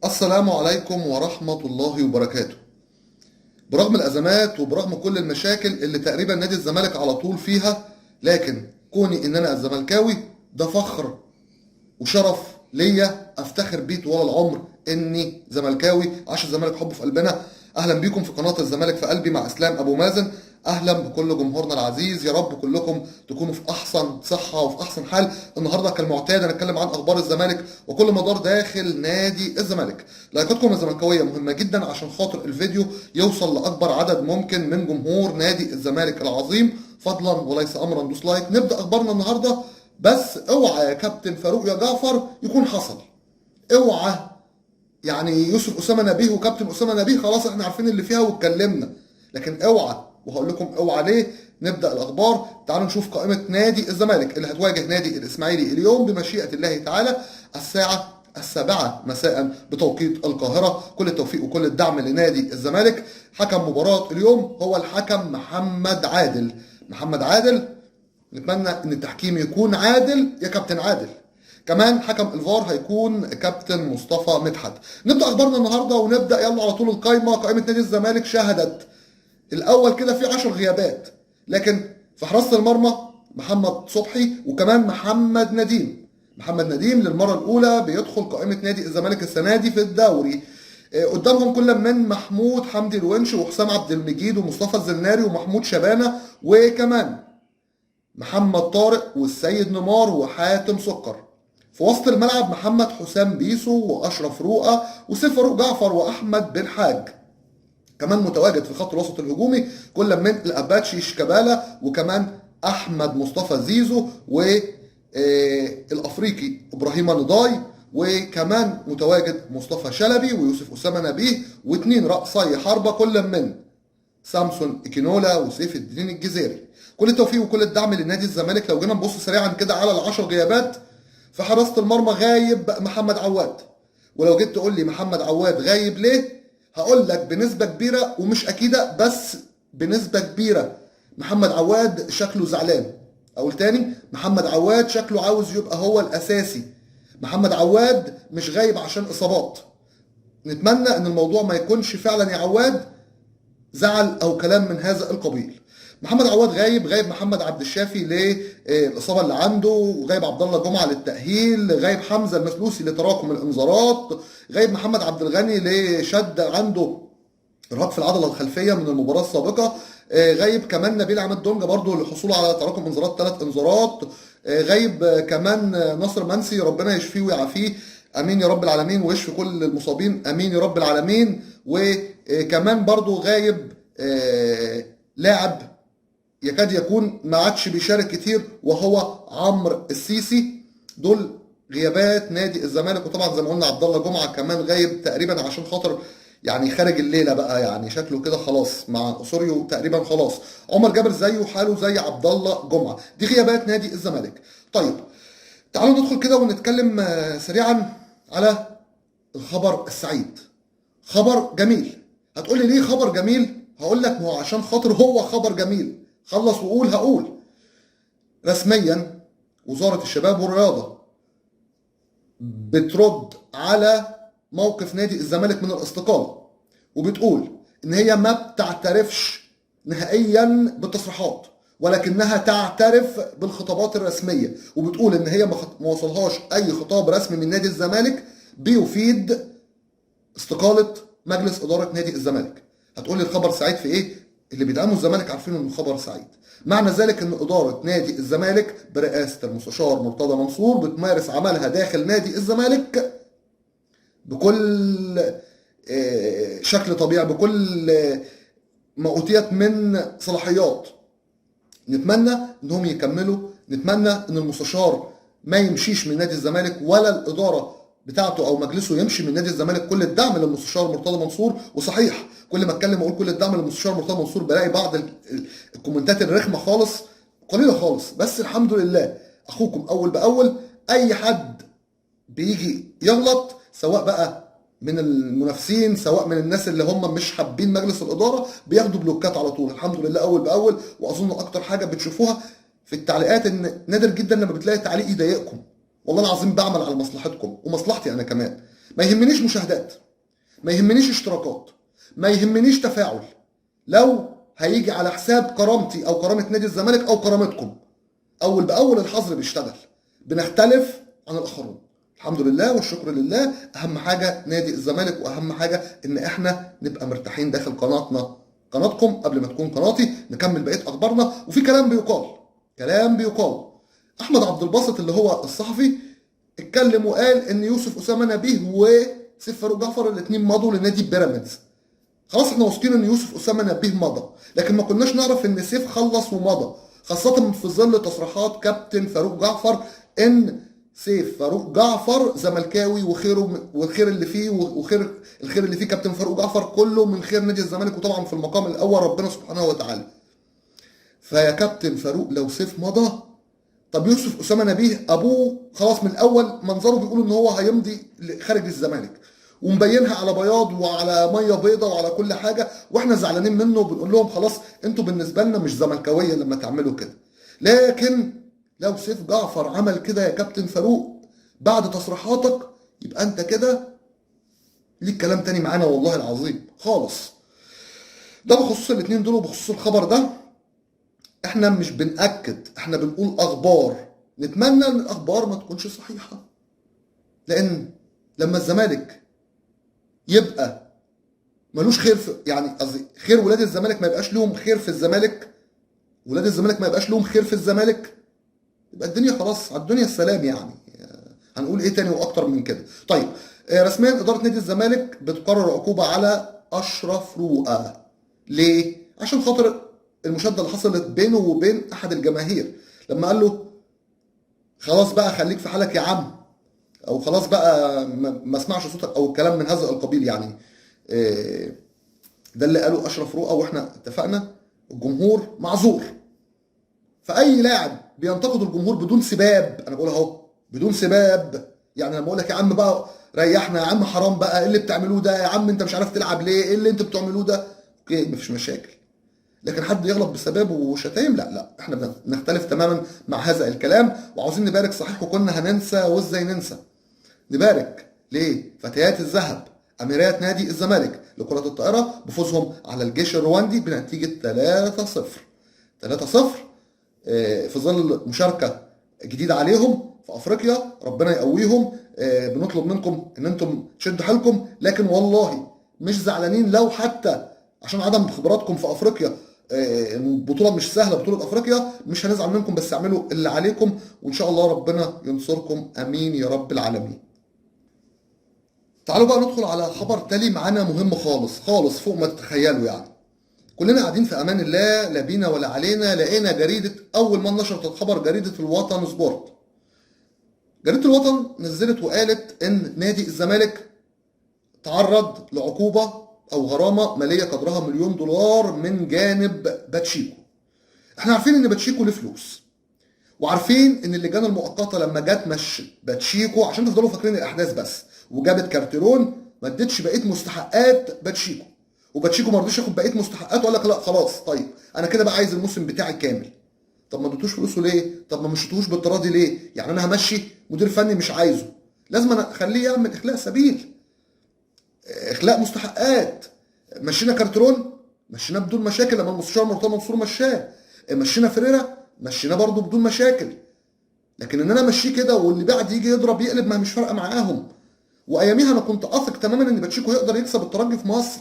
السلام عليكم ورحمة الله وبركاته. برغم الأزمات وبرغم كل المشاكل اللي تقريبا نادي الزمالك على طول فيها، لكن كوني إن أنا الزملكاوي ده فخر وشرف ليا افتخر بيه طوال العمر اني زملكاوي. عاش الزمالك حب في قلبنا. اهلا بيكم في قناه الزمالك في قلبي مع اسلام ابو مازن. اهلا بكل جمهورنا العزيز، يا رب كلكم تكونوا في احسن صحه وفي احسن حال. النهارده كالمعتاد هنتكلم عن اخبار الزمالك وكل مدار داخل نادي الزمالك. لايكاتكم الزملكاويه مهمه جدا عشان خاطر الفيديو يوصل لاكبر عدد ممكن من جمهور نادي الزمالك العظيم. فضلا وليس امرا، دوس لايك. نبدا اخبارنا النهارده، بس اوعى يا كابتن فاروق يا جعفر يكون حصل. اوعى يعني يوسف اسامه نبيه وكابتن اسامه نبيه خلاص احنا عارفين اللي فيها واتكلمنا، لكن اوعى، وهقول لكم اوعى ليه. نبدا الاخبار. تعالوا نشوف قائمه نادي الزمالك اللي هتواجه نادي الاسماعيلي اليوم بمشيئه الله تعالى الساعه 7 مساء بتوقيت القاهره. كل التوفيق وكل الدعم لنادي الزمالك. حكم مباراه اليوم هو الحكم محمد عادل. محمد عادل، نتمنى ان التحكيم يكون عادل يا كابتن عادل. كمان حكم الفار هيكون كابتن مصطفى مدحت. نبدا اخبارنا النهارده ونبدا يلا على طول القايمه. قائمه نادي الزمالك شهدت الاول كده في 10 غيابات، لكن في حراسه المرمى محمد صبحي وكمان محمد نديم. محمد نديم للمره الاولى بيدخل قائمه نادي الزمالك السنه دي في الدوري. قدامهم كل من محمود حمدي الونش وحسام عبد المجيد ومصطفى الزناري ومحمود شبانه وكمان محمد طارق والسيد نيمار وحاتم سكر. في وسط الملعب محمد حسام بيسو واشرف رؤى وسيف فاروق جعفر واحمد بن حاج. كمان متواجد في خط الوسط الهجومي كل من الاباتشي شيكابالا وكمان احمد مصطفى زيزو والافريقي ابراهيم نضاي، وكمان متواجد مصطفى شلبي ويوسف اسامه نبيه واثنين رأسي حربه كل من سامسون اكينولا وسيف الدين الجزيري. كل التوفيق وكل الدعم لنادي الزمالك. لو جينا نبص سريعا كده على العشر غيابات، في حراسه المرمى غايب محمد عواد. ولو جيت تقول لي محمد عواد غايب ليه، هقول لك بنسبه كبيره ومش اكيده بس بنسبه كبيره محمد عواد شكله زعلان. اقول تاني، محمد عواد شكله عاوز يبقى هو الاساسي. محمد عواد مش غايب عشان اصابات. نتمنى ان الموضوع ما يكونش فعلا يا عواد زعل او كلام من هذا القبيل. محمد عواد غايب محمد عبد الشافي للاصابه اللي عنده، غايب عبد الله جمعه للتاهيل، غايب حمزه المسلوسي لتراكم الانذارات، غايب محمد عبد الغني لشد عنده ارهاق في العضله الخلفيه من المباراه السابقه، غايب كمان نبيل عماد دونجا برضه لحصوله على تراكم انذارات 3 انذارات، غايب كمان ناصر منسي ربنا يشفيه ويعافيه امين يا رب العالمين ويشفي كل المصابين امين يا رب العالمين. وكمان برضه غايب لاعب يكاد يكون ما عادش بيشارك كتير وهو عمرو السيسي. دول غيابات نادي الزمالك. وطبعا زي ما قلنا عبد الله جمعه كمان غايب تقريبا عشان خاطر يعني خارج الليله بقى، يعني شكله كده خلاص مع اسوريو تقريبا خلاص. عمر جابر زيه حاله زي عبد الله جمعه. دي غيابات نادي الزمالك. طيب تعالوا ندخل كده ونتكلم سريعا على الخبر السعيد. خبر جميل. هتقول لي ليه خبر جميل؟ هقول لك ما هو عشان خاطر هو خبر جميل. خلص وقول. هقول رسميا وزاره الشباب والرياضه بترد على موقف نادي الزمالك من الاستقاله، وبتقول ان هي ما بتعترفش نهائيا بالتصريحات ولكنها تعترف بالخطابات الرسميه، وبتقول ان هي ما وصلهاش اي خطاب رسمي من نادي الزمالك بيفيد استقاله مجلس اداره نادي الزمالك. هتقول لي الخبر سعيد في ايه؟ اللي بيدعموا الزمالك عارفين انه خبر سعيد. معنى ذلك ان اداره نادي الزمالك برئاسه المستشار مرتضى منصور بتمارس عملها داخل نادي الزمالك بكل شكل طبيعي، بكل ما اوتيت من صلاحيات. نتمنى انهم يكملوا. نتمنى ان المستشار ما يمشيش من نادي الزمالك ولا الاداره بتاعته او مجلسه يمشي من نادي الزمالك. كل الدعم للمستشار مرتضى منصور. وصحيح كل ما اتكلم اقول كل الدعم للمستشار مرتضى منصور بلاقي بعض الكومنتات الرخمه خالص، قليله خالص، بس الحمد لله اخوكم اول باول. اي حد بيجي يغلط سواء بقى من المنافسين سواء من الناس اللي هم مش حابين مجلس الاداره بياخدوا بلوكات على طول. الحمد لله اول باول. واظن اكتر حاجه بتشوفوها في التعليقات ان نادر جدا لما بتلاقي تعليق يضايقكم. والله العظيم بعمل على مصلحتكم ومصلحتي انا كمان. ما يهمنيش مشاهدات، ما يهمنيش اشتراكات، ما يهمنيش تفاعل، لو هيجي على حساب كرامتي او كرامه نادي الزمالك او كرامتكم. اول باول الحظر بيشتغل، بنختلف عن الاخرون، الحمد لله والشكر لله. اهم حاجه نادي الزمالك، واهم حاجه ان احنا نبقى مرتاحين داخل قناتنا، قناتكم قبل ما تكون قناتي. نكمل بقيه اخبارنا. وفي كلام بيقال، كلام بيقال، احمد عبد الباسط اللي هو الصحفي اتكلم وقال ان يوسف اسامه نبيه وسيف فاروق جعفر الاثنين مضوا لنادي بيراميدز. خلاص احنا واثقين ان يوسف اسامه نبيه مضى، لكن ما كناش نعرف ان سيف خلص ومضى، خاصه في ظل تصريحات كابتن فاروق جعفر ان سيف فاروق جعفر زملكاوي وخيره والخير اللي فيه الخير اللي فيه كابتن فاروق جعفر كله من خير نادي الزمالك، وطبعا في المقام الاول ربنا سبحانه وتعالى. فيا كابتن فاروق لو سيف مضى، طب يوسف اسامه نبيه ابوه خلاص من الاول منظره بيقول ان هو هيمضي خارج الزمالك، ومبينها على بياض وعلى ميه بيضه وعلى كل حاجه، واحنا زعلانين منه وبنقول لهم خلاص انتوا بالنسبه لنا مش زملكاويه لما تعملوا كده. لكن لو سيف جعفر عمل كده يا كابتن فاروق بعد تصريحاتك، يبقى انت كده ليك كلام تاني معانا والله العظيم خالص. ده بخصوص الاثنين دول. وبخصوص الخبر ده احنا مش بنأكد، احنا بنقول اخبار، نتمنى ان الاخبار ما تكونش صحيحه، لان لما الزمالك يبقى ملوش خير في، يعني قصدي خير ولاد الزمالك ما يبقاش لهم خير في الزمالك، ولاد الزمالك ما يبقاش لهم خير في الزمالك، يبقى الدنيا خلاص على الدنيا السلام يعني. هنقول ايه تاني واكتر من كده؟ طيب رسميا اداره نادي الزمالك بتقرر عقوبه على اشرف رؤى. ليه؟ عشان خاطر المشاده اللي حصلت بينه وبين احد الجماهير لما قال له خلاص بقى خليك في حالك يا عم، او خلاص بقى ما اسمعش صوتك، او الكلام من هذا القبيل يعني. ده اللي قاله اشرف رؤى، واحنا اتفقنا الجمهور معذور. فاي لاعب بينتقد الجمهور بدون سباب، انا بقول اهو بدون سباب، يعني لما اقول لك يا عم بقى ريحنا يا عم، حرام بقى ايه اللي بتعملوه ده يا عم، انت مش عارف تلعب ليه، ايه اللي انتوا بتعملوه ده، اوكي مفيش مشاكل. لكن حد يغلط بسباب وشتايم، لا لا، احنا بنختلف تماما مع هذا الكلام. وعاوزين نبارك صحيح، وكنا هننسى وازاي ننسى، نبارك ليه فتيات الذهب اميرات نادي الزمالك لكرة الطائرة بفوزهم على الجيش الرواندي بنتيجة 3-0. 3-0 في ظل مشاركة جديدة عليهم في افريقيا، ربنا يقويهم. بنطلب منكم ان انتم تشدوا حيلكم، لكن والله مش زعلانين لو حتى عشان عدم خبراتكم في افريقيا. البطوله مش سهله، بطوله افريقيا، مش هنزعل منكم، بس اعملوا اللي عليكم وان شاء الله ربنا ينصركم، امين يا رب العالمين. تعالوا بقى ندخل على خبر تالي معانا مهم خالص خالص فوق ما تتخيلوا يعني. كلنا قاعدين في امان الله لا بينا ولا علينا، لقينا جريده اول ما نشرت الخبر جريده الوطن سبورت. جريده الوطن نزلت وقالت ان نادي الزمالك تعرض لعقوبه او غرامه ماليه قدرها $1,000,000 من جانب باتشيكو. احنا عارفين ان باتشيكو له فلوس، وعارفين ان اللجان المؤقته لما جت مش باتشيكو عشان تفضلوا فاكرين الاحداث بس، وجابت كارتيرون ما ادتش بقيه مستحقات باتشيكو، وباتشيكو ما رضيش ياخد بقيه مستحقاته وقال لك لا خلاص طيب انا كده بقى عايز الموسم بتاعي كامل. طب ما اديتوش فلوسه ليه؟ طب ما مشيتوش بالتراضي ليه؟ يعني انا همشي مدير فني مش عايزه، لازم انا اخليه يعمل اخلاء سبيل، اخلاء مستحقات. مشينا كارترون مشينا بدون مشاكل لما المستشار مرتضى منصور مشاه، مشينا فريرا مشينا برضه بدون مشاكل. لكن ان انا امشيه كده واللي بعد يجي يضرب يقلب، ما مش فارقه معاهم. واياميها انا كنت اثق تماما ان باتشيكو يقدر يكسب الترجي في مصر،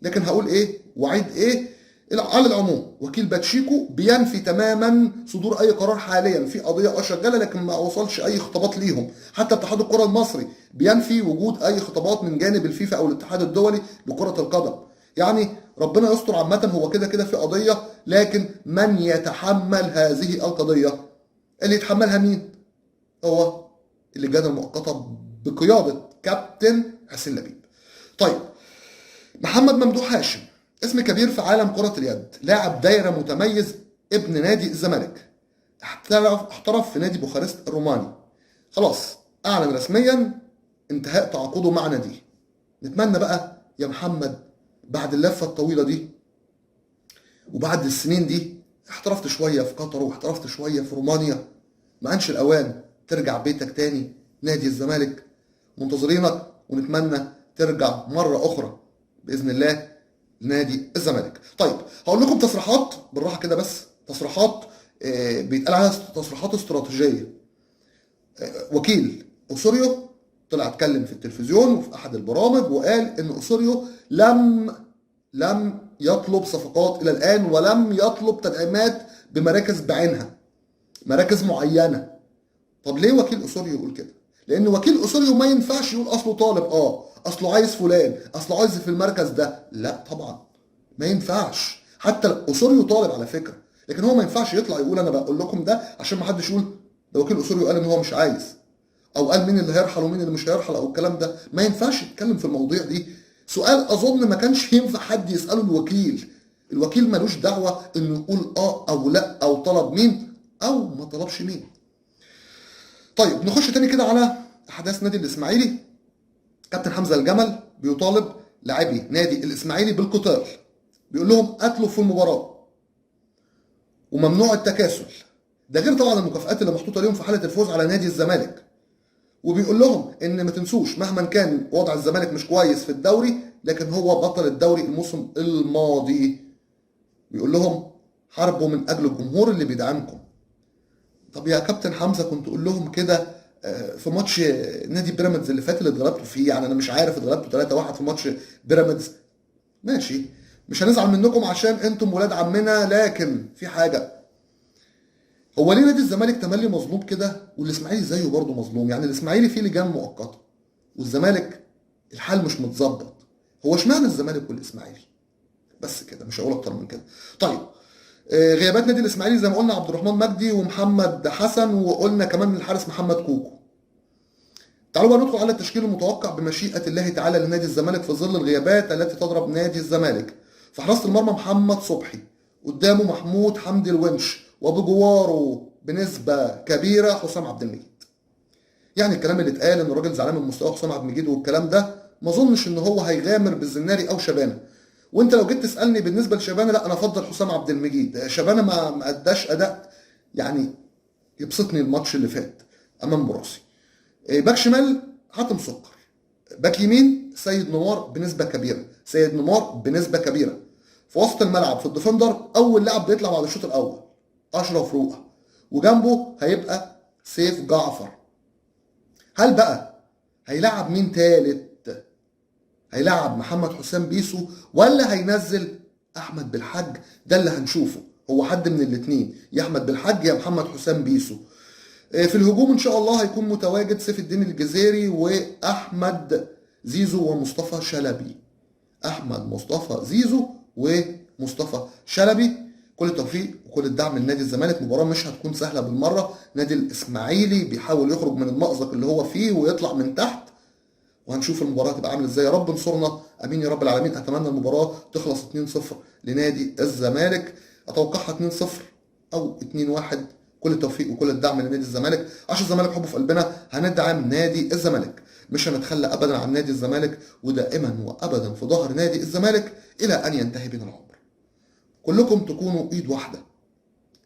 لكن هقول ايه وعيد ايه؟ على العموم وكيل باتشيكو بينفي تماما صدور اي قرار حاليا في قضيه شغاله، لكن ما وصلش اي خطابات ليهم. حتى اتحاد الكره المصري بينفي وجود اي خطابات من جانب الفيفا او الاتحاد الدولي لكره القدم. يعني ربنا يستر، عامه هو كده كده في قضيه، لكن من يتحمل هذه القضيه؟ اللي يتحملها مين؟ هو اللجان المؤقته بقياده كابتن حسين لبيب. طيب محمد ممدوح هاشم اسم كبير في عالم كرة اليد، لاعب دايرة متميز، ابن نادي الزمالك، احترف في نادي بوخارست الروماني، خلاص اعلن رسميا انتهاء تعاقده مع ناديه. نتمنى بقى يا محمد بعد اللفة الطويلة دي وبعد السنين دي، احترفت شوية في قطر واحترفت شوية في رومانيا، ما انش الاوان ترجع بيتك تاني نادي الزمالك؟ منتظرينك ونتمنى ترجع مرة أخرى بإذن الله لنادي الزمالك. طيب هقول لكم تصريحات بالراحة كده، بس تصريحات بيتقال عليها تصريحات استراتيجية. وكيل أوسوريو طلع اتكلم في التلفزيون وفي أحد البرامج وقال إن أوسوريو لم يطلب صفقات إلى الآن، ولم يطلب تدعيمات بمراكز بعينها، مراكز معينة. طب ليه وكيل أوسوريو يقول كده؟ لأن وكيل أوسوريو ما ينفعش يقول أصله طالب، أصله عايز فلان، أصله عايز في المركز ده. لا طبعا ما ينفعش. حتى أوسوريو طالب على فكرة، لكن هو ما ينفعش يطلع يقول أنا بقول لكم ده عشان ما حدش يقول ده وكيل أوسوريو قال إن هو مش عايز، أو قال مين اللي هيرحل ومين اللي مش هيرحل، أو الكلام ده. ما ينفعش يتكلم في المواضيع دي. سؤال أظن ما كانش ينفع حد يسأله الوكيل. الوكيل ملوش دعوة إنه يقول أو لا، أو طلب مين أو ما طلبش مين. طيب نخش تاني كده على أحداث نادي الإسماعيلي. كابتن حمزة الجمل بيطالب لاعبي نادي الإسماعيلي بالقتال، بيقول لهم قتلوا في المباراة وممنوع التكاسل. ده غير طبعا المكافآت اللي محطوطة ليهم في حالة الفوز على نادي الزمالك. وبيقول لهم ان ما تنسوش مهما كان وضع الزمالك مش كويس في الدوري، لكن هو بطل الدوري الموسم الماضي. بيقول لهم حاربوا من اجل الجمهور اللي بيدعمكم. طب يا كابتن حمزة كنت تقول لهم كده في ماتش نادي بيراميدز اللي فات اللي اتغلبتوا فيه، يعني انا مش عارف اتغلبتوا 3-1 في ماتش بيراميدز، ماشي مش هنزعل منكم عشان انتم ولاد عمنا، لكن في حاجه، هو ليه نادي الزمالك تملي مظلوم كده والاسماعيلي زيه برضه مظلوم؟ يعني الاسماعيلي فيه لجان مؤقته والزمالك الحال مش متظبط. هو اشمعنى الزمالك والاسماعيلي؟ بس كده، مش هقول اكتر من كده. طيب غيابات نادي الاسماعيلي زي ما قلنا عبد الرحمن مجدي ومحمد حسن، وقلنا كمان الحارس محمد كوكو. تعالوا بقى ندخل على التشكيل المتوقع بمشيئه الله تعالى لنادي الزمالك في ظل الغيابات التي تضرب نادي الزمالك. في حراسه المرمى محمد صبحي، قدامه محمود حمدي الونش، وبجواره بنسبه كبيره حسام عبد المجيد. يعني الكلام اللي اتقال ان الراجل زعلان من مستوى حسام عبد المجيد والكلام ده، ما اظنش ان هو هيغامر بالزناري او شبانه. وانت لو جيت تسالني بالنسبه لشبانه، لا انا افضل حسام عبد المجيد. شبانه ما اداش اداء يعني يبسطني الماتش اللي فات امام مراسي. باك شمال حاتم سكر، باك يمين سيد نوار بنسبه كبيره، سيد نوار بنسبه كبيره. في وسط الملعب في الديفندر اول لاعب بيطلع بعد الشوط الاول اشرف روقه، وجنبه هيبقى سيف جعفر. هل بقى هيلعب مين تالت؟ هيلعب محمد حسام بيسو ولا هينزل احمد بالحج؟ ده اللي هنشوفه، هو حد من الاثنين، يا احمد بالحج يا محمد حسام بيسو. في الهجوم ان شاء الله هيكون متواجد سيف الدين الجزيري واحمد زيزو ومصطفى شلبي. احمد مصطفى زيزو ومصطفى شلبي. كل التوفيق وكل الدعم لنادي الزمالك. مباراه مش هتكون سهله بالمره، نادي الاسماعيلي بيحاول يخرج من المأزق اللي هو فيه ويطلع من تحت، وهنشوف المباراه هتبقى عامله ازاي. يا رب انصرنا، امين يا رب العالمين. اتمنى المباراه تخلص 2-0 لنادي الزمالك، اتوقعها 2-0 او 2-1. كل التوفيق وكل الدعم لنادي الزمالك. عشان الزمالك حبه في قلبنا هندعم نادي الزمالك، مش هنتخلى ابدا عن نادي الزمالك، ودائما وابدا في ظهر نادي الزمالك الى ان ينتهي بنا العمر. كلكم تكونوا ايد واحده،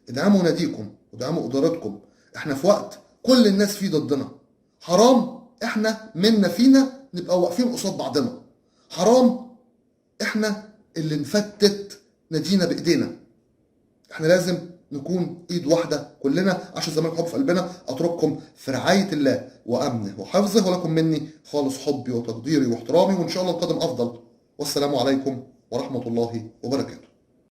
ادعموا ناديكم ودعموا ادارتكم. احنا في وقت كل الناس فيه ضدنا، حرام احنا منا فينا نبقى واقفين قصاد بعضنا، حرام احنا اللي نفتت نادينا بايدينا. احنا لازم نكون ايد واحده كلنا عشان الزمالك حب في قلبنا. اترككم في رعايه الله وامنه وحفظه، ولكم مني خالص حبي وتقديري واحترامي، وان شاء الله القادم افضل. والسلام عليكم ورحمه الله وبركاته.